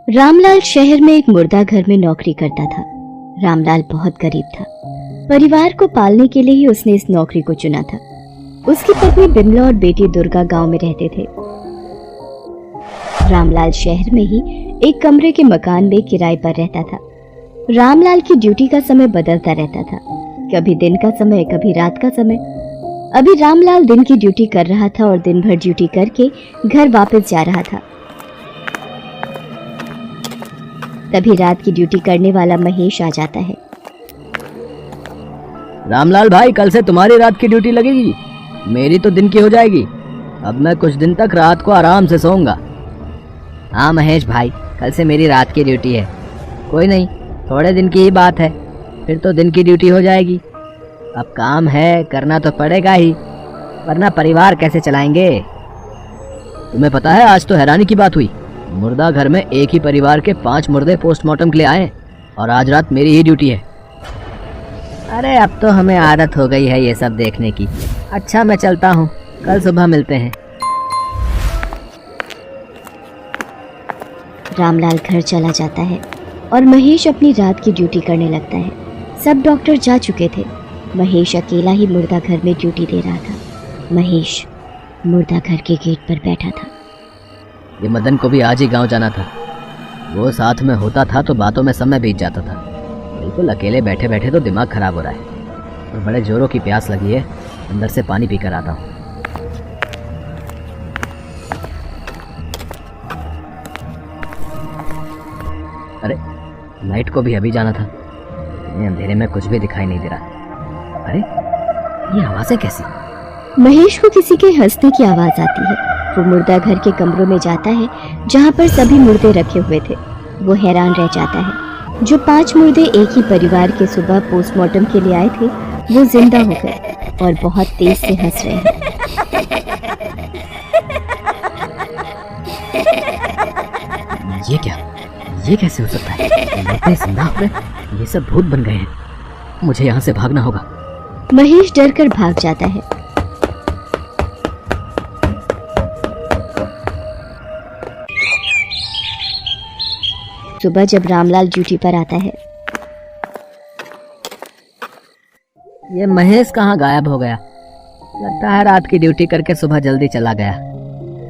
रामलाल शहर में एक मुर्दा घर में नौकरी करता था। रामलाल बहुत गरीब था। परिवार को पालने के लिए ही उसने इस नौकरी को चुना था। उसकी पत्नी बिमला और बेटी दुर्गा गांव में रहते थे। रामलाल शहर में ही एक कमरे के मकान में किराए पर रहता था। रामलाल की ड्यूटी का समय बदलता रहता था, कभी दिन का समय, कभी रात का समय। अभी रामलाल दिन की ड्यूटी कर रहा था और दिन भर ड्यूटी करके घर वापस जा रहा था। तभी रात की ड्यूटी करने वाला महेश आ जाता है। रामलाल भाई, कल से तुम्हारी रात की ड्यूटी लगेगी, मेरी तो दिन की हो जाएगी। अब मैं कुछ दिन तक रात को आराम से सोऊंगा। हाँ महेश भाई, कल से मेरी रात की ड्यूटी है। कोई नहीं, थोड़े दिन की ही बात है, फिर तो दिन की ड्यूटी हो जाएगी। अब काम है, करना तो पड़ेगा ही, वरना परिवार कैसे चलाएंगे। तुम्हें पता है, आज तो हैरानी की बात हुई। मुर्दा घर में एक ही परिवार के 5 मुर्दे पोस्टमार्टम के लिए आए और आज रात मेरी ही ड्यूटी है। अरे अब तो हमें आदत हो गई है ये सब देखने की। अच्छा मैं चलता हूँ, कल सुबह मिलते हैं। रामलाल घर चला जाता है और महेश अपनी रात की ड्यूटी करने लगता है। सब डॉक्टर जा चुके थे। महेश अकेला ही मुर्दा घर में ड्यूटी दे रहा था। महेश मुर्दा घर के गेट पर बैठा था। ये मदन को भी आज ही गांव जाना था। वो साथ में होता था तो बातों में समय बीत जाता था। बिल्कुल अकेले बैठे बैठे तो दिमाग खराब हो रहा है और बड़े जोरों की प्यास लगी है। अंदर से पानी पीकर आता हूँ। अरे लाइट को भी अभी जाना था। अंधेरे में कुछ भी दिखाई नहीं दे रहा। अरे ये आवाजें कैसी? महेश को किसी के हंसने की आवाज आती है। वो मुर्दा घर के कमरों में जाता है जहाँ पर सभी मुर्दे रखे हुए थे। वो हैरान रह जाता है। जो 5 मुर्दे एक ही परिवार के सुबह पोस्टमार्टम के लिए आए थे, वो जिंदा हो गए और बहुत तेज से हंस रहे हैं। ये क्या? ये कैसे हो सकता है? मुर्दे जिंदा हो गए? ये सब भूत बन गए हैं। मुझे यहाँ से भागना होगा। महेश डर कर भाग जाता है। सुबह जब रामलाल ड्यूटी पर आता है, ये महेश कहाँ गायब हो गया? लगता है रात की ड्यूटी करके सुबह जल्दी चला गया।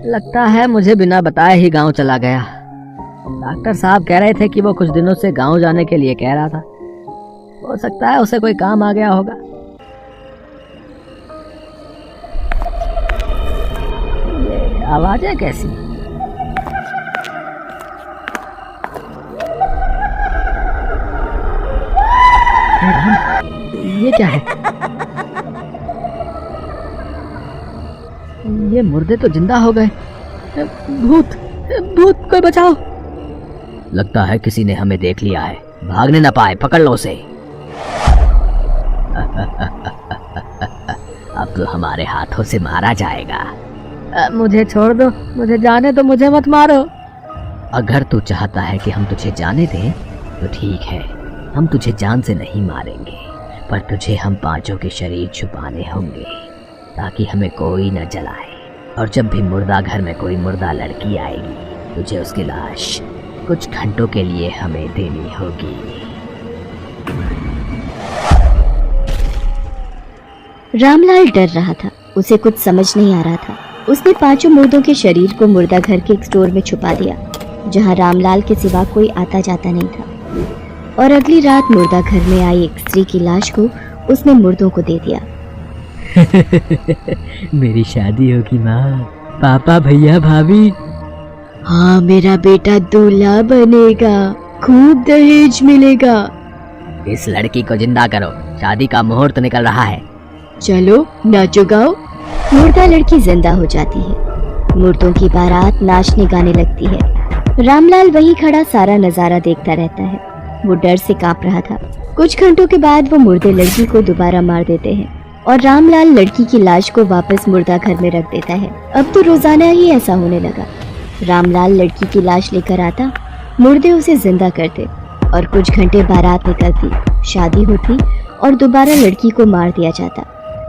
लगता है मुझे बिना बताए ही गांव चला गया। डॉक्टर साहब कह रहे थे कि वो कुछ दिनों से गांव जाने के लिए कह रहा था। हो सकता है उसे कोई काम आ गया होगा। ये आवाजें कैसी? ये क्या है? ये मुर्दे तो जिंदा हो गए। भूत, भूत, कोई बचाओ। लगता है किसी ने हमें देख लिया है। भागने न पाए, पकड़ लो उसे। अब तो हमारे हाथों से मारा जाएगा। मुझे छोड़ दो, मुझे जाने दो, मुझे मत मारो। अगर तू चाहता है कि हम तुझे जाने दें तो ठीक है, हम तुझे जान से नहीं मारेंगे, पर तुझे हम 5 के शरीर छुपाने होंगे ताकि हमें कोई न जलाए। और जब भी मुर्दा घर में कोई मुर्दा लड़की आएगी, तुझे उसकी लाश कुछ घंटों के लिए हमें देनी होगी। रामलाल डर रहा था। उसे कुछ समझ नहीं आ रहा था। उसने 5 मुर्दों के शरीर को मुर्दा घर के एक स्टोर में छुपा दिया, जहां रामलाल के सिवा कोई आता जाता नहीं था। और अगली रात मुर्दा घर में आई एक स्त्री की लाश को उसने मुर्दों को दे दिया। मेरी शादी होगी माँ, पापा, भैया, भाभी। हाँ, मेरा बेटा दूल्हा बनेगा, खूब दहेज मिलेगा। इस लड़की को जिंदा करो, शादी का मुहूर्त निकल रहा है। चलो नाचो गाओ। मुर्दा लड़की जिंदा हो जाती है। मुर्दों की बारात नाचने गाने लगती है। रामलाल वहीं खड़ा सारा नजारा देखता रहता है। वो डर से कांप रहा था। कुछ घंटों के बाद वो मुर्दे लड़की को दोबारा मार देते हैं और रामलाल लड़की की लाश को वापस मुर्दा घर में रख देता है। अब तो रोजाना ही ऐसा होने लगा। रामलाल लड़की की लाश लेकर आता, मुर्दे उसे जिंदा करते और कुछ घंटे बारात निकलती, शादी होती और दोबारा लड़की को मार दिया जाता।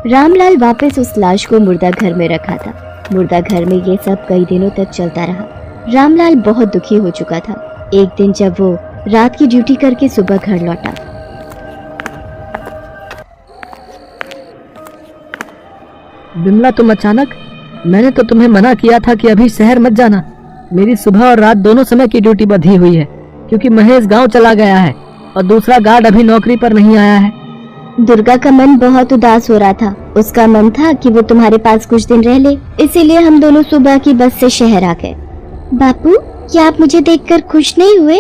रामलाल वापस उस लाश को मुर्दा घर में रखा था। मुर्दा घर में ये सब कई दिनों तक चलता रहा। रामलाल बहुत दुखी हो चुका था। एक दिन जब वो रात की ड्यूटी करके सुबह घर लौटा, बिमला तुम अचानक, मैंने तो तुम्हें मना किया था कि अभी शहर मत जाना। मेरी सुबह और रात दोनों समय की ड्यूटी बंधी हुई है क्योंकि महेश गांव चला गया है और दूसरा गार्ड अभी नौकरी पर नहीं आया है। दुर्गा का मन बहुत उदास हो रहा था। उसका मन था कि वो तुम्हारे पास कुछ दिन रह ले, इसीलिए हम दोनों सुबह की बस से शहर आ गए। बापू, क्या आप मुझे देखकर खुश नहीं हुए?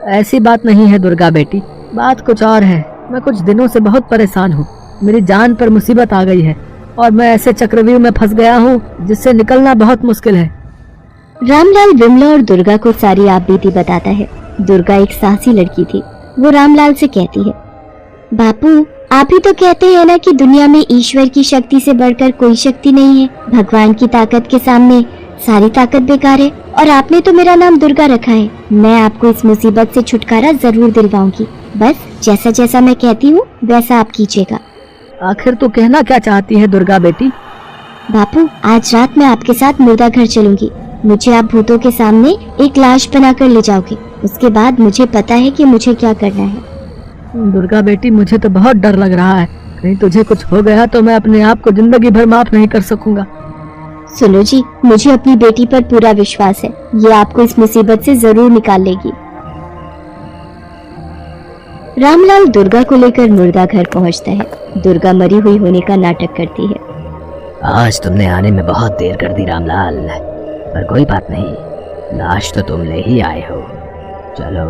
ऐसी बात नहीं है दुर्गा बेटी, बात कुछ और है। मैं कुछ दिनों से बहुत परेशान हूँ। मेरी जान पर मुसीबत आ गई है और मैं ऐसे चक्रव्यूह में फंस गया हूँ जिससे निकलना बहुत मुश्किल है। रामलाल विमला और दुर्गा को सारी आपबीती बताता है। दुर्गा एक साहसी लड़की थी। वो रामलाल से कहती है, बापू, आप ही तो कहते हैं ना कि दुनिया में ईश्वर की शक्ति से बढ़कर कोई शक्ति नहीं है। भगवान की ताकत के सामने सारी ताकत बेकार है और आपने तो मेरा नाम दुर्गा रखा है। मैं आपको इस मुसीबत से छुटकारा जरूर दिलवाऊंगी। बस जैसा जैसा मैं कहती हूँ वैसा आप कीजिएगा। आखिर तू कहना क्या चाहती है दुर्गा बेटी? बापू, आज रात मैं आपके साथ मुर्दा घर चलूंगी। मुझे आप भूतों के सामने एक लाश बनाकर ले जाओगे। उसके बाद मुझे पता है कि मुझे क्या करना है। दुर्गा बेटी, मुझे तो बहुत डर लग रहा है। कहीं तुझे कुछ हो गया तो मैं अपने आप को जिंदगी भर माफ नहीं कर सकूंगा। सुनो जी, मुझे अपनी बेटी पर पूरा विश्वास है। ये आपको इस मुसीबत से जरूर निकाल लेगी। रामलाल दुर्गा को लेकर मुर्दा घर पहुंचता है। दुर्गा मरी हुई होने का नाटक करती है। आज तुमने आने में बहुत देर कर दी रामलाल, पर कोई बात नहीं, लाश तो तुम ले ही आए हो। चलो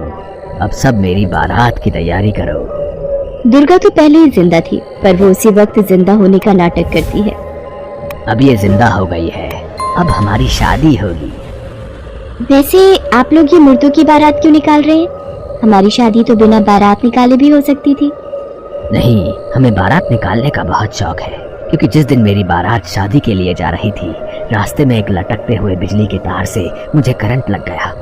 अब सब मेरी बारात की तैयारी करो। दुर्गा तो पहले ही जिंदा थी, पर वो उसी वक्त जिंदा होने का नाटक करती है। अब ये जिंदा हो गई है, अब हमारी शादी होगी। वैसे आप लोग ये मुर्दों की बारात क्यों निकाल रहे हैं? हमारी शादी तो बिना बारात निकाले भी हो सकती थी। नहीं, हमें बारात निकालने का बहुत शौक है, क्योंकि जिस दिन मेरी बारात शादी के लिए जा रही थी, रास्ते में एक लटकते हुए बिजली के तार से मुझे करंट लग गया।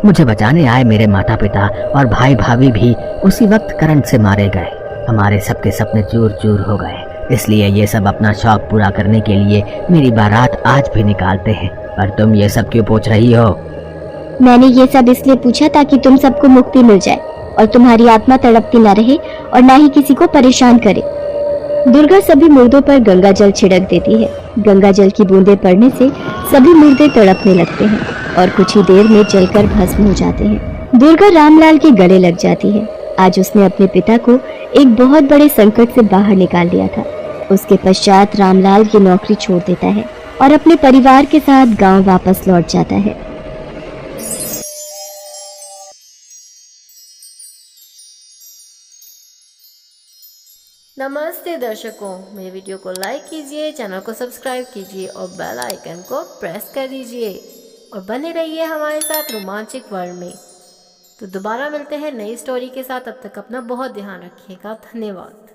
मुझे बचाने आए मेरे माता पिता और भाई भाभी भी उसी वक्त करंट से मारे गए। हमारे सबके सपने चूर चूर हो गए। इसलिए ये सब अपना शौक पूरा करने के लिए मेरी बारात आज भी निकालते हैं। पर तुम ये सब क्यों पूछ रही हो? मैंने ये सब इसलिए पूछा ताकि तुम सबको मुक्ति मिल जाए और तुम्हारी आत्मा तड़पती न रहे और ना ही किसी को परेशान करे। दुर्गा सभी मुर्दों पर गंगा जल छिड़क देती है। गंगा जल की बूंदें पड़ने से सभी मुर्दे तड़पने लगते हैं और कुछ ही देर में जलकर भस्म हो जाते हैं। दुर्गा रामलाल के गले लग जाती है। आज उसने अपने पिता को एक बहुत बड़े संकट से बाहर निकाल दिया था। उसके पश्चात रामलाल की नौकरी छोड़ देता है और अपने परिवार के साथ गांव वापस लौट जाता है। नमस्ते दर्शकों, मेरे वीडियो को लाइक कीजिए, चैनल को सब्सक्राइब कीजिए और बेल आइकन को प्रेस कर दीजिए और बने रहिए हमारे साथ रोमांचक वर्ल्ड में। तो दोबारा मिलते हैं नई स्टोरी के साथ। अब तक अपना बहुत ध्यान रखिएगा। धन्यवाद।